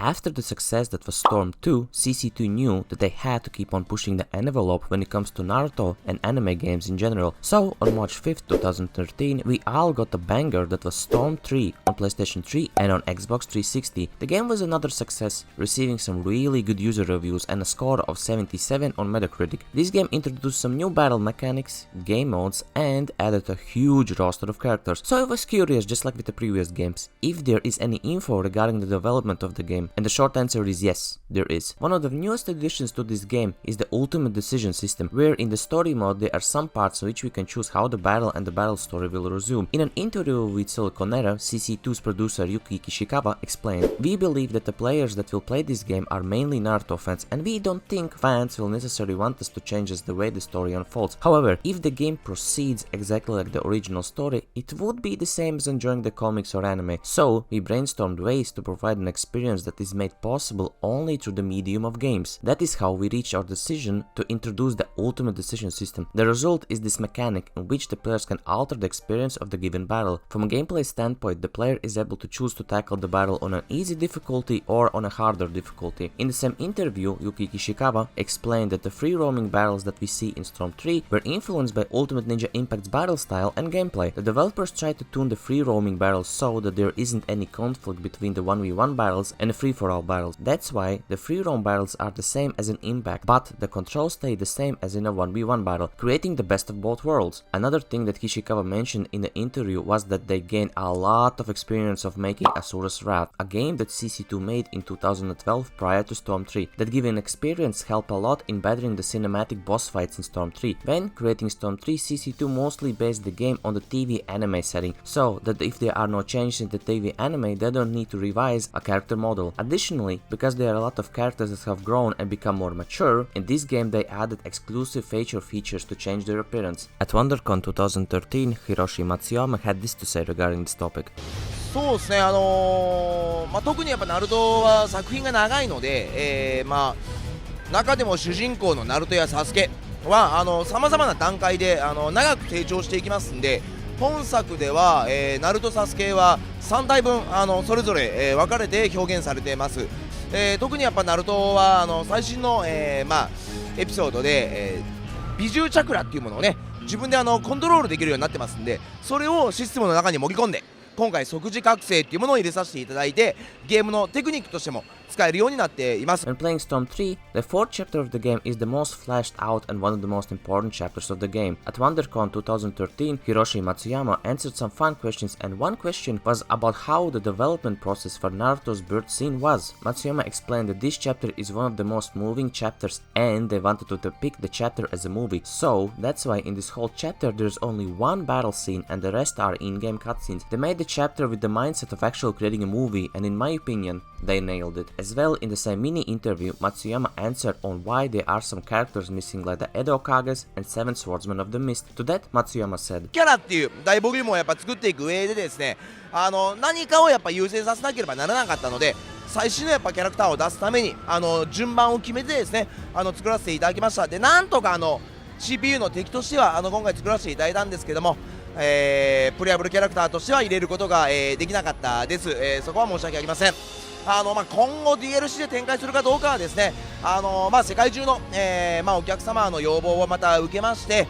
After the success that was Storm 2, CC2 knew that they had to keep on pushing the envelope when it comes to Naruto and anime games in general. So on March 5th, 2013, we all got a banger that was Storm 3 on PlayStation 3 and on Xbox 360. The game was another success, receiving some really good user reviews and a score of 77 on Metacritic. This game introduced some new battle mechanics, game modes, and added a huge roster of characters. So I was curious, just like with the previous games, if there is any info regarding the development of the game, and the short answer is yes, there is. One of the newest additions to this game is the ultimate decision system, where in the story mode there are some parts in which we can choose how the battle and the battle story will resume. In an interview with Siliconera, CC2's producer Yuki Kishikawa explained, "We believe that the players that will play this game are mainly Naruto fans, and we don't think fans will necessarily want us to change the way the story unfolds. However, if the game proceeds exactly like the original story, it would be the same as enjoying the comics or anime. So we brainstormed ways to provide an experience that is made possible only through the medium of games. That is how we reached our decision to introduce the ultimate decision system. The result is this mechanic in which the players can alter the experience of the given battle. From a gameplay standpoint, the player is able to choose to tackle the battle on an easy difficulty or on a harder difficulty." In the same interview, Yuki Kishikawa explained that the free roaming battles that we see in Storm 3 were influenced by Ultimate Ninja Impact's battle style and gameplay. The developers tried to tune the free roaming battles so that there isn't any conflict between the 1v1 battles and the free-for-all battles. That's why the free roam battles are the same as in Impact, but the controls stay the same as in a 1v1 battle, creating the best of both worlds. Another thing that Kishikawa mentioned in the interview was that they gained a lot of experience of making Asura's Wrath, a game that CC2 made in 2012 prior to Storm 3. That given experience helped a lot in bettering the cinematic boss fights in Storm 3. When creating Storm 3, CC2 mostly based the game on the TV anime setting, so that if there are no changes in the TV anime, they don't need to revise a character model. Additionally, because there are a lot of characters that have grown and become more mature, in this game they added exclusive facial features to change their appearance. At WonderCon 2013, Hiroshi Matsuyama had this to say regarding this topic. そうですね、特にやっぱナルトは作品が長いので、中でも主人公のナルトやサスケはさまざまな段階で長く成長していきますんで、本作では、ナルトサスケは3体分それぞれ、分かれて表現されています。特にやっぱナルトは最新の、エピソードで、美獣チャクラっていうものをね自分でコントロールできるようになってますんで、それをシステムの中に盛り込んで今回即時覚醒っていうものを入れさせていただいて、ゲームのテクニックとしても使えるようになっています。 When playing Storm 3, the fourth chapter of the game is the most fleshed out and one of the most important chapters of the game. At WonderCon 2013, Hiroshi Matsuyama answered some fun questions, and one question was about how the development process for Naruto's birth scene was. Matsuyama explained that this chapter is one of the most moving chapters and they wanted to depict the chapter as a movie. So that's why in this whole chapter there's only one battle scene and the rest are in-game cutscenes. They made the chapter with the mindset of actually creating a movie, and in my opinion, they nailed it. As well, in the same mini interview, Matsuyama answered on why there are some characters missing like the Edo Kages and Seven Swordsmen of the Mist. To that, Matsuyama said, キャラっていう大ボリュームをやっぱ作っていく上でですね、何かをやっぱ優先させなければならなかったので、最新のやっぱキャラクターを出すために順番を決めてですね作らせていただきました。でなんとかCPU の敵としては今回作らせていただいたんですけども、プレイアブルキャラクターとしては入れることが、できなかったです。そこは申し訳ありません。今後 DLC で展開するかどうかはですね、世界中の、お客様の要望をまた受けまして、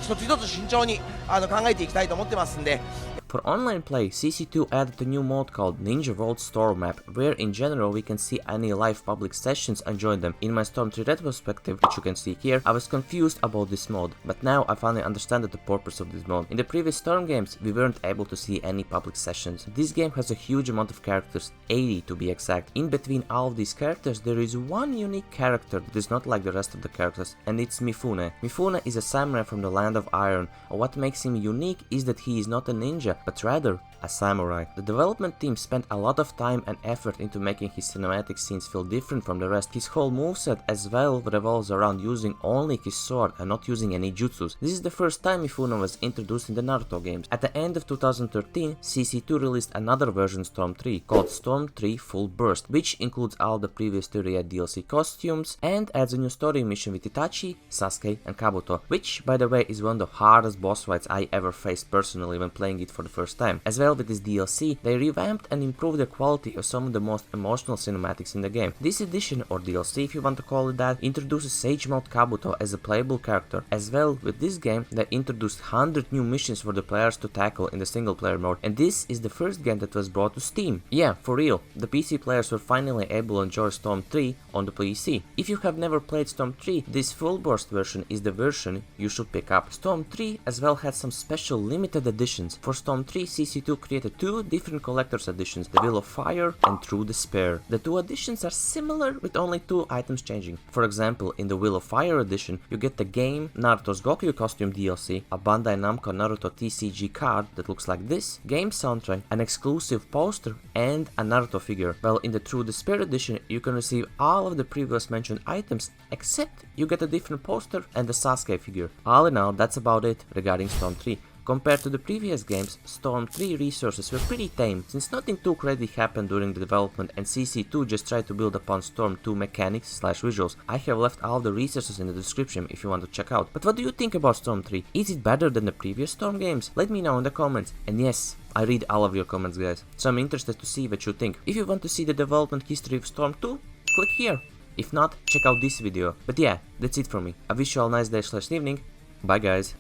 一つ一つ慎重に考えていきたいと思ってますんで。 For online play, CC2 added a new mode called Ninja World Store Map, where in general we can see any live public sessions and join them. In my Storm 3 retrospective, which you can see here, I was confused about this mode, but now I finally understand the purpose of this mode. In the previous Storm games, we weren't able to see any public sessions. This game has a huge amount of characters, 80 to be exact. In between all of these characters, there is one unique character that is not like the rest of the characters, and it's Mifune. Mifune is a samurai from the Land of Iron, and what makes him unique is that he is not a ninja, but rather a samurai. The development team spent a lot of time and effort into making his cinematic scenes feel different from the rest. His whole moveset as well revolves around using only his sword and not using any jutsus. This is the first time Mifune was introduced in the Naruto games. At the end of 2013, CC2 released another version Storm 3 called Storm 3 Full Burst, which includes all the previous 3 DLC costumes and adds a new story mission with Itachi, Sasuke and Kabuto, which by the way is one of the hardest boss fights I ever faced personally when playing it for the first time. As well, with this DLC, they revamped and improved the quality of some of the most emotional cinematics in the game. This edition, or DLC if you want to call it that, introduces Sage Mode Kabuto as a playable character. As well, with this game, they introduced 100 new missions for the players to tackle in the single player mode, and this is the first game that was brought to Steam. Yeah, for real, the PC players were finally able to enjoy Storm 3 on the PC. If you have never played Storm 3, this full burst version is the version you should pick up. Storm 3 as well had some special limited editions. For Storm 3, CC2 created two different collector's editions, the Will of Fire and True Despair. The two editions are similar with only two items changing. For example, in the Will of Fire edition, you get the game Naruto's Goku costume DLC, a Bandai Namco Naruto TCG card that looks like this, game soundtrack, an exclusive poster, and a Naruto figure. Well, in the True Despair edition, you can receive all of the previous mentioned items, except you get a different poster and the Sasuke figure. All in all, that's about it regarding Storm 3. Compared to the previous games, Storm 3 resources were pretty tame, since nothing too crazy happened during the development and CC2 just tried to build upon Storm 2 mechanics / visuals. I have left all the resources in the description if you want to check out. But what do you think about Storm 3? Is it better than the previous Storm games? Let me know in the comments. And yes, I read all of your comments, guys, so I'm interested to see what you think. If you want to see the development history of Storm 2, click here. If not, check out this video. But yeah, that's it from me. I wish you all a nice day / evening. Bye guys.